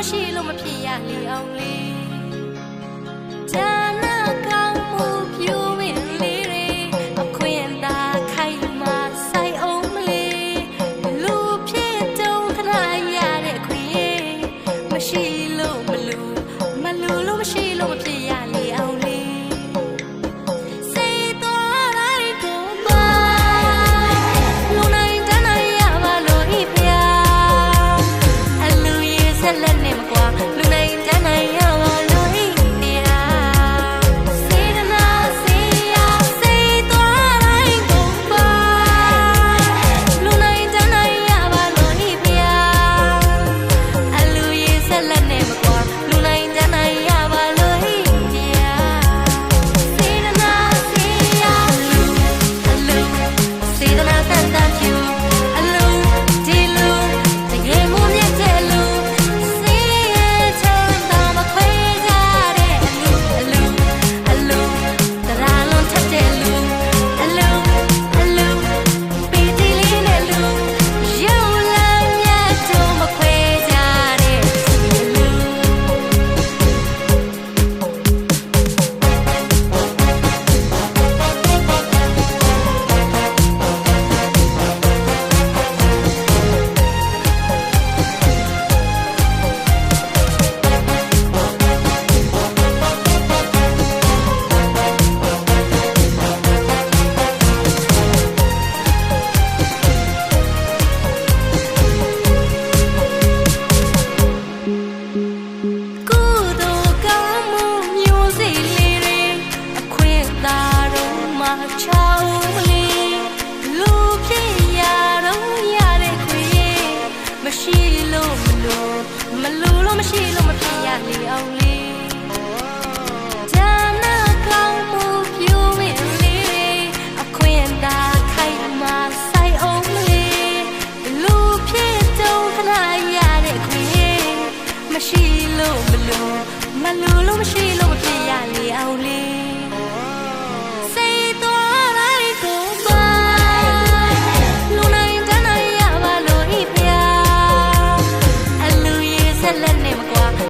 မရှိလို့မဖြစ်ရလေအောင်လေဂျာနာကောင်းမှုပြိုးပင်လေးတွေအခွင့်သာခိုင်မာဆိုင်အောင်မလေးလူဖြစ်တုံးခဏရတဲ့ခွင့်မရှိလို့မလူလို့မရှိလို့မဖြစ်ရလေအောင်လေချောင်းမလေးလူဖြစ်ရတော့ရတဲ့ခွေမရှိလို့မလို့မရှိလို့မဖြစ်ရလေအောင်လေဂျာနာကောင်းမှုပြိုးပင်လေးအခွင့်သာခိုင်မာဆိုင်အောင်မလေးလူဖြစ်တုံးခဏရတဲ့ခွေမရှိလို့မလို့မရှိလို့မဖြစ်ရလေအောင်လေ